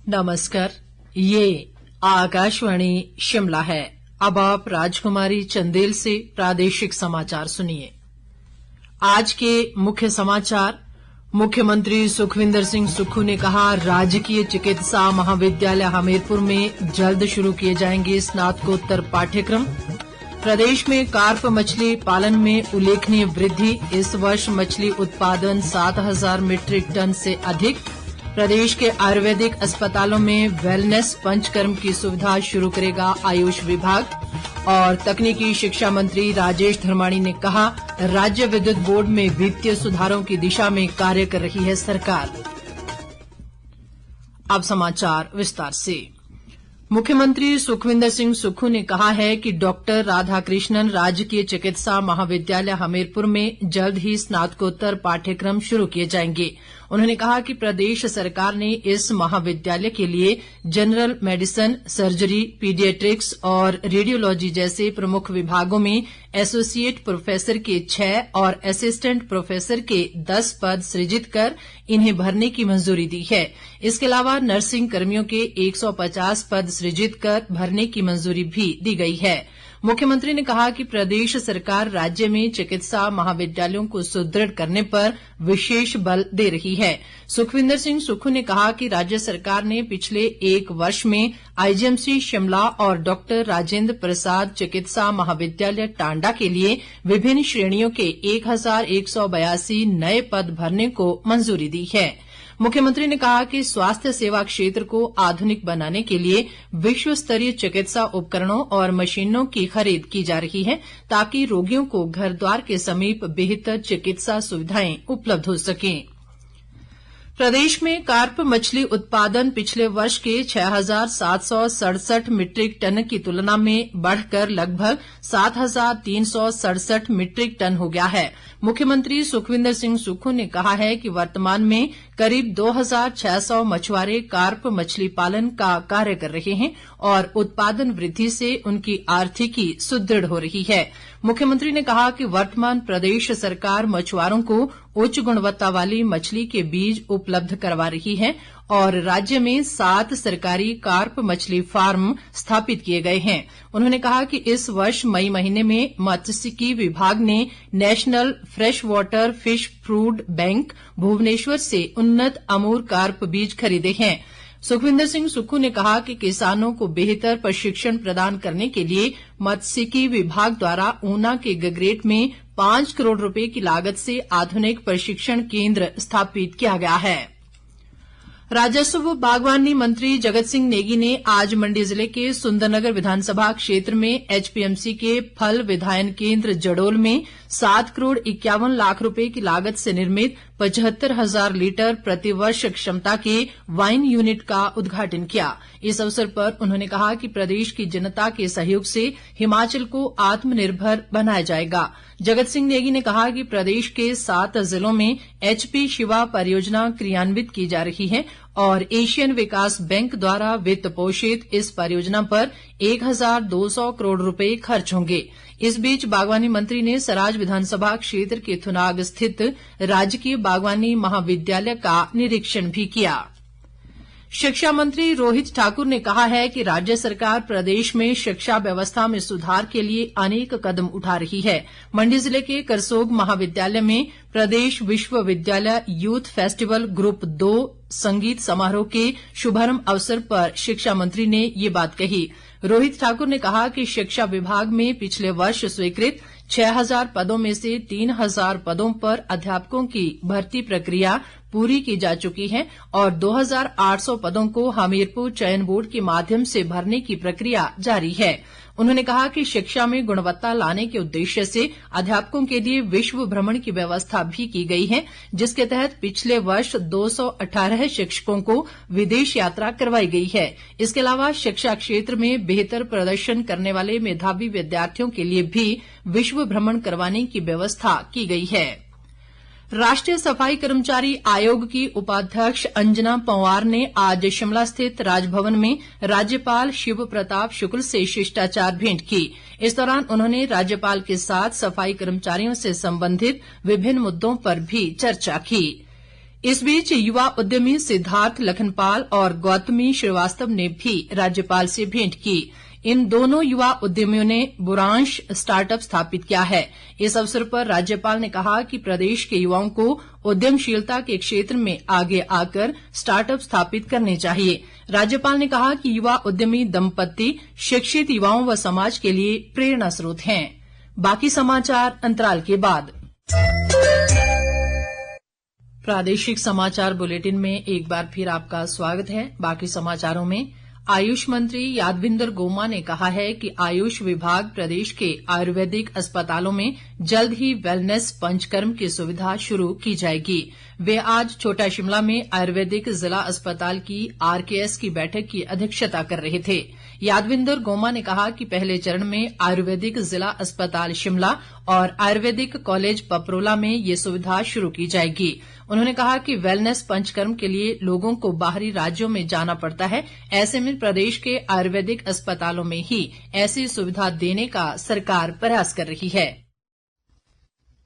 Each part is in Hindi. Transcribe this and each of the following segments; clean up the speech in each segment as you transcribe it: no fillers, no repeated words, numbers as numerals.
नमस्कार, ये आकाशवाणी शिमला है। अब आप राजकुमारी चंदेल से प्रादेशिक समाचार सुनिए। आज के मुख्य समाचार। मुख्यमंत्री सुखविंदर सिंह सुक्खू ने कहा, राजकीय चिकित्सा महाविद्यालय हमीरपुर में जल्द शुरू किए जाएंगे स्नातकोत्तर पाठ्यक्रम। प्रदेश में कार्प मछली पालन में उल्लेखनीय वृद्धि, इस वर्ष मछली उत्पादन 7,000 मीट्रिक टन से अधिक। प्रदेश के आयुर्वेदिक अस्पतालों में वेलनेस पंचकर्म की सुविधा शुरू करेगा आयुष विभाग। और तकनीकी शिक्षा मंत्री राजेश धर्माणी ने कहा, राज्य विद्युत बोर्ड में वित्तीय सुधारों की दिशा में कार्य कर रही है सरकार। अब समाचार विस्तार से। मुख्यमंत्री सुखविंदर सिंह सुक्खू ने कहा है कि डॉक्टर राधाकृष्णन राजकीय चिकित्सा महाविद्यालय हमीरपुर में जल्द ही स्नातकोत्तर पाठ्यक्रम शुरू किए जाएंगे। उन्होंने कहा कि प्रदेश सरकार ने इस महाविद्यालय के लिए जनरल मेडिसिन, सर्जरी, पीडियाट्रिक्स और रेडियोलॉजी जैसे प्रमुख विभागों में एसोसिएट प्रोफेसर के 6 और असिस्टेंट प्रोफेसर के 10 पद सृजित कर इन्हें भरने की मंजूरी दी है। इसके अलावा नर्सिंग कर्मियों के 150 पद सृजित कर भरने की मंजूरी भी दी गई है। मुख्यमंत्री ने कहा कि प्रदेश सरकार राज्य में चिकित्सा महाविद्यालयों को सुदृढ़ करने पर विशेष बल दे रही है। सुखविंदर सिंह सुक्खू ने कहा कि राज्य सरकार ने पिछले 1 वर्ष में आईजीएमसी शिमला और डॉक्टर राजेंद्र प्रसाद चिकित्सा महाविद्यालय टांडा के लिए विभिन्न श्रेणियों के 1,182 नए पद भरने को मंजूरी दी है। मुख्यमंत्री ने कहा कि स्वास्थ्य सेवा क्षेत्र को आधुनिक बनाने के लिए विश्व स्तरीय चिकित्सा उपकरणों और मशीनों की खरीद की जा रही है, ताकि रोगियों को घर द्वार के समीप बेहतर चिकित्सा सुविधाएं उपलब्ध हो सकें। प्रदेश में कार्प मछली उत्पादन पिछले वर्ष के 6,767 मीट्रिक टन की तुलना में बढ़कर लगभग 7,367 मीट्रिक टन हो गया है। मुख्यमंत्री सुखविंदर सिंह सुक्खू ने कहा है कि वर्तमान में करीब 2,600 मछुआरे कार्प मछली पालन का कार्य कर रहे हैं और उत्पादन वृद्धि से उनकी आर्थिकी सुदृढ़ हो रही है। मुख्यमंत्री ने कहा कि वर्तमान प्रदेश सरकार मछुआरों को उच्च गुणवत्ता वाली मछली के बीज उपलब्ध करवा रही है और राज्य में 7 सरकारी कार्प मछली फार्म स्थापित किए गए हैं। उन्होंने कहा कि इस वर्ष मई महीने में मत्स्यिकी विभाग ने national fresh water fish food bank Bhubaneswar से उन्नत अमूर कार्प बीज खरीदे हैं। सुखविंदर सिंह सुक्खू ने कहा कि किसानों को बेहतर प्रशिक्षण प्रदान करने के लिए मत्स्यिकी विभाग द्वारा ऊना के गगरेट में 5 करोड़ रुपए की लागत से आधुनिक प्रशिक्षण केंद्र स्थापित किया गया है। राजस्व व बागवानी मंत्री जगत सिंह नेगी ने आज मंडी जिले के सुंदरनगर विधानसभा क्षेत्र में एचपीएमसी के फल विधायन केंद्र जडोल में 7 करोड़ 51 लाख रुपए की लागत से निर्मित 75,000 लीटर प्रतिवर्ष क्षमता के वाइन यूनिट का उद्घाटन किया। इस अवसर पर उन्होंने कहा कि प्रदेश की जनता के सहयोग से हिमाचल को आत्मनिर्भर बनाया जाएगा। जगत सिंह नेगी ने कहा कि प्रदेश के 7 जिलों में एचपी शिवा परियोजना क्रियान्वित की जा रही है और एशियन विकास बैंक द्वारा वित्त पोषित इस परियोजना पर 1,200 करोड़ रुपए खर्च होंगे। इस बीच बागवानी मंत्री ने सराज विधानसभा क्षेत्र के थुनाग स्थित राजकीय बागवानी महाविद्यालय का निरीक्षण भी किया। शिक्षा मंत्री रोहित ठाकुर ने कहा है कि राज्य सरकार प्रदेश में शिक्षा व्यवस्था में सुधार के लिए अनेक कदम उठा रही है। मंडी जिले के करसोग महाविद्यालय में प्रदेश विश्वविद्यालय यूथ फेस्टिवल ग्रुप 2 संगीत समारोह के शुभारंभ अवसर पर शिक्षा मंत्री ने ये बात कही। रोहित ठाकुर ने कहा कि शिक्षा विभाग में पिछले वर्ष स्वीकृत 6,000 पदों में से 3,000 पदों पर अध्यापकों की भर्ती प्रक्रिया पूरी की जा चुकी है और 2,800 पदों को हमीरपुर चयन बोर्ड के माध्यम से भरने की प्रक्रिया जारी है। उन्होंने कहा कि शिक्षा में गुणवत्ता लाने के उद्देश्य से अध्यापकों के लिए विश्व भ्रमण की व्यवस्था भी की गई है, जिसके तहत पिछले वर्ष 218 शिक्षकों को विदेश यात्रा करवाई गई है। इसके अलावा शिक्षा क्षेत्र में बेहतर प्रदर्शन करने वाले मेधावी विद्यार्थियों के लिए भी विश्व भ्रमण करवाने की व्यवस्था की गई है। राष्ट्रीय सफाई कर्मचारी आयोग की उपाध्यक्ष अंजना पंवार ने आज शिमला स्थित राजभवन में राज्यपाल शिव प्रताप शुक्ल से शिष्टाचार भेंट की। इस दौरान उन्होंने राज्यपाल के साथ सफाई कर्मचारियों से संबंधित विभिन्न मुद्दों पर भी चर्चा की। इस बीच युवा उद्यमी सिद्धार्थ लखनपाल और गौतमी श्रीवास्तव ने भी राज्यपाल से भेंट की। इन दोनों युवा उद्यमियों ने बुरांश स्टार्टअप स्थापित किया है। इस अवसर पर राज्यपाल ने कहा कि प्रदेश के युवाओं को उद्यमशीलता के क्षेत्र में आगे आकर स्टार्टअप स्थापित करने चाहिए। राज्यपाल ने कहा कि युवा उद्यमी दंपत्ति शिक्षित युवाओं व समाज के लिए प्रेरणा स्रोत हैं। बाकी समाचार अंतराल के बाद। प्रादेशिक समाचार बुलेटिन में एक बार फिर आपका स्वागत है। बाकी समाचारों में आयुष मंत्री यादविंदर गोमा ने कहा है कि आयुष विभाग प्रदेश के आयुर्वेदिक अस्पतालों में जल्द ही वेलनेस पंचकर्म की सुविधा शुरू की जाएगी। वे आज छोटा शिमला में आयुर्वेदिक जिला अस्पताल की आरकेएस की बैठक की अध्यक्षता कर रहे थे। यादविंदर गोमा ने कहा कि पहले चरण में आयुर्वेदिक जिला अस्पताल शिमला और आयुर्वेदिक कॉलेज पपरोला में ये सुविधा शुरू की जाएगी। उन्होंने कहा कि वेलनेस पंचकर्म के लिए लोगों को बाहरी राज्यों में जाना पड़ता है। ऐसे में प्रदेश के आयुर्वेदिक अस्पतालों में ही ऐसी सुविधा देने का सरकार प्रयास कर रही है।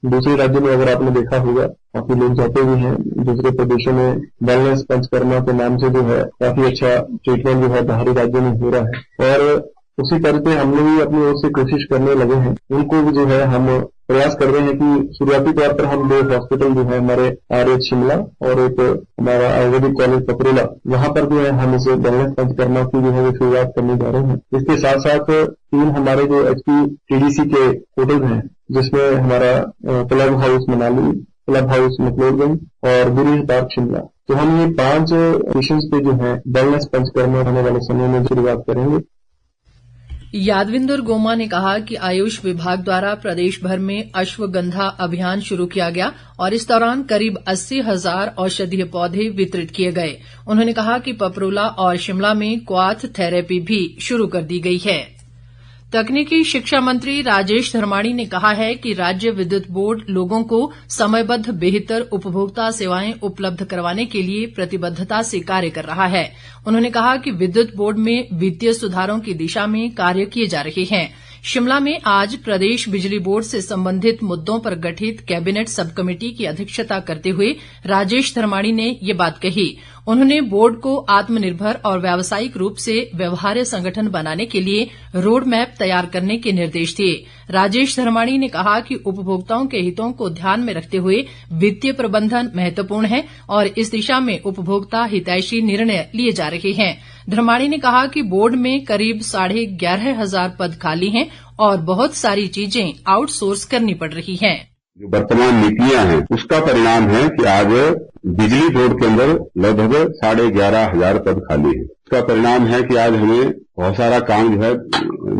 दूसरे राज्यों में अगर आपने देखा होगा, काफी लोग जाते भी हैं दूसरे प्रदेशों में। वेलनेस पंचकर्मा के नाम से जो है काफी अच्छा ट्रीटमेंट जो है बाहरी राज्यों में हो रहा है और उसी तरह से हम लोग भी अपनी ओर से कोशिश करने लगे हैं। उनको भी जो है हम प्रयास कर रहे हैं कि शुरुआती तौर पर हम 2 हॉस्पिटल जो है हमारे आरएच शिमला और एक हमारा आयुर्वेदिक कॉलेज पपरोला, वहां पर जो है हम इसे वेलनेस पंचकर्मा की जो है शुरुआत करने जा रहे हैं। इसके साथ साथ 3 हमारे जो HPTDC के होटल हैं, जिसमें हमारा club house Manali, club house McLeodganj और गुरु पार्क शिमला, तो हम ये 5 मिशंस पे जो है वेलनेस पंचकर्मा आने वाले समय में शुरुआत करेंगे। यादविंदर गोमा ने कहा कि आयुष विभाग द्वारा प्रदेश भर में अश्वगंधा अभियान शुरू किया गया और इस दौरान करीब 80,000 औषधीय पौधे वितरित किए गए। उन्होंने कहा कि पपरोला और शिमला में क्वाथ थेरेपी भी शुरू कर दी गई है। तकनीकी शिक्षा मंत्री राजेश धर्माणी ने कहा है कि राज्य विद्युत बोर्ड लोगों को समयबद्ध बेहतर उपभोक्ता सेवाएं उपलब्ध करवाने के लिए प्रतिबद्धता से कार्य कर रहा है। उन्होंने कहा कि विद्युत बोर्ड में वित्तीय सुधारों की दिशा में कार्य किए जा रहे हैं। शिमला में आज प्रदेश बिजली बोर्ड से संबंधित मुद्दों पर गठित कैबिनेट सब कमेटी की अध्यक्षता करते हुए राजेश धर्माणी ने ये बात कही। उन्होंने बोर्ड को आत्मनिर्भर और व्यावसायिक रूप से व्यवहार्य संगठन बनाने के लिए रोड मैप तैयार करने के निर्देश दिए। राजेश धर्माणी ने कहा कि उपभोक्ताओं के हितों को ध्यान में रखते हुए वित्तीय प्रबंधन महत्वपूर्ण है और इस दिशा में उपभोक्ता हितैषी निर्णय लिए जा रहे हैं। धर्माणी ने कहा कि बोर्ड में करीब 11,500 पद खाली हैं और बहुत सारी चीजें आउटसोर्स करनी पड़ रही हैं। जो वर्तमान नीतियां हैं उसका परिणाम है कि आज बिजली बोर्ड के अंदर लगभग 11,500 पद खाली है। उसका परिणाम है कि आज हमें बहुत सारा काम जो है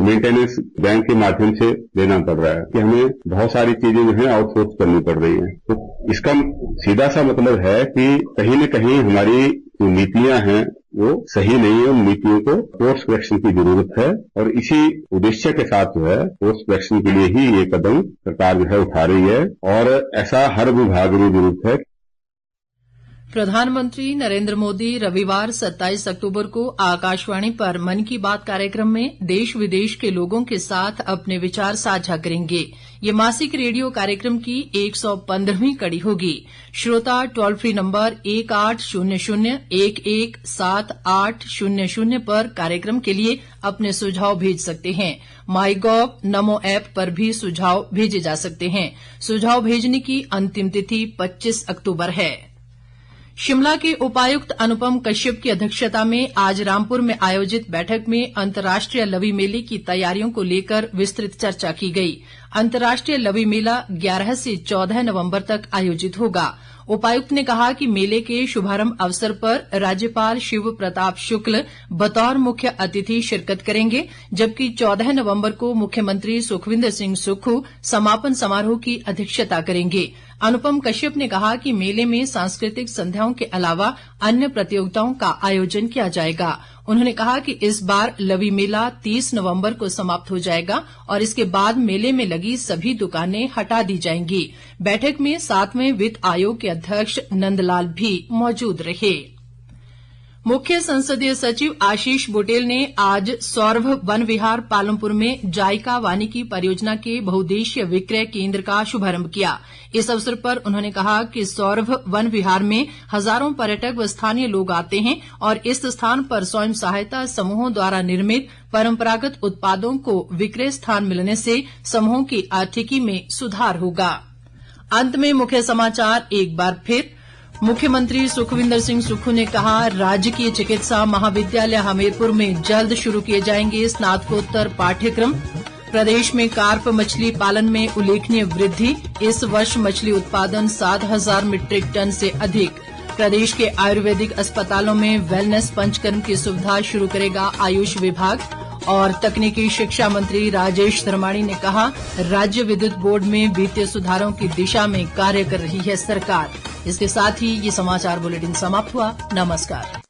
मेंटेनेंस बैंक के माध्यम से देना पड़ रहा है, कि हमें बहुत सारी चीजें जो है आउटसोर्स करनी पड़ रही हैं। तो इसका सीधा सा मतलब है कि कहीं न कहीं हमारी जो नीतियां हैं वो सही नहीं है। उन नीतियों को कोर्स करेक्शन की जरूरत है और इसी उद्देश्य के साथ जो है कोर्स करेक्शन के लिए ही ये कदम सरकार जो है उठा रही है और ऐसा हर विभाग में जरूरत है। प्रधानमंत्री नरेंद्र मोदी रविवार 27 अक्टूबर को आकाशवाणी पर मन की बात कार्यक्रम में देश विदेश के लोगों के साथ अपने विचार साझा करेंगे। ये मासिक रेडियो कार्यक्रम की 115वीं कड़ी होगी। श्रोता टोल फ्री नंबर 1800-117800 पर कार्यक्रम के लिए अपने सुझाव भेज सकते हैं। माई गॉव, नमो ऐप पर भी सुझाव भेजे जा सकते हैं। सुझाव भेजने की अंतिम तिथि 25 अक्टूबर है। शिमला के उपायुक्त अनुपम कश्यप की अध्यक्षता में आज रामपुर में आयोजित बैठक में अंतर्राष्ट्रीय लवी मेले की तैयारियों को लेकर विस्तृत चर्चा की गई। अंतर्राष्ट्रीय लवी मेला 11 से 14 नवंबर तक आयोजित होगा। उपायुक्त ने कहा कि मेले के शुभारंभ अवसर पर राज्यपाल शिव प्रताप शुक्ल बतौर मुख्य अतिथि शिरकत करेंगे, जबकि 14 नवंबर को मुख्यमंत्री सुखविंदर सिंह सुक्खू समापन समारोह की अध्यक्षता करेंगे। अनुपम कश्यप ने कहा कि मेले में सांस्कृतिक संध्याओं के अलावा अन्य प्रतियोगिताओं का आयोजन किया जाएगा। उन्होंने कहा कि इस बार लवी मेला 30 नवंबर को समाप्त हो जाएगा और इसके बाद मेले में लगी सभी दुकानें हटा दी जाएंगी। बैठक में 7वें वित्त आयोग के अध्यक्ष नंदलाल भी मौजूद रहे। मुख्य संसदीय सचिव आशीष बुटेल ने आज सौरभ वन विहार पालमपुर में जायका वानिकी परियोजना के बहुउद्देशीय विक्रय केंद्र का शुभारंभ किया। इस अवसर पर उन्होंने कहा कि सौरभ वन विहार में हजारों पर्यटक व स्थानीय लोग आते हैं और इस स्थान पर स्वयं सहायता समूहों द्वारा निर्मित परंपरागत उत्पादों को विक्रय स्थान मिलने से समूहों की आर्थिकी में सुधार होगा। अंत में मुख्य समाचार एक बार फिर। मुख्यमंत्री सुखविंदर सिंह सुक्खू ने कहा, राजकीय चिकित्सा महाविद्यालय हमीरपुर में जल्द शुरू किए जाएंगे स्नातकोत्तर पाठ्यक्रम। प्रदेश में कार्प मछली पालन में उल्लेखनीय वृद्धि, इस वर्ष मछली उत्पादन 7,000 मीट्रिक टन से अधिक। प्रदेश के आयुर्वेदिक अस्पतालों में वेलनेस पंचकर्म की सुविधा शुरू करेगा आयुष विभाग। और तकनीकी शिक्षा मंत्री राजेश धर्माणी ने कहा, राज्य विद्युत बोर्ड में वित्तीय सुधारों की दिशा में कार्य कर रही है सरकार। इसके साथ ही ये समाचार बुलेटिन समाप्त हुआ। नमस्कार।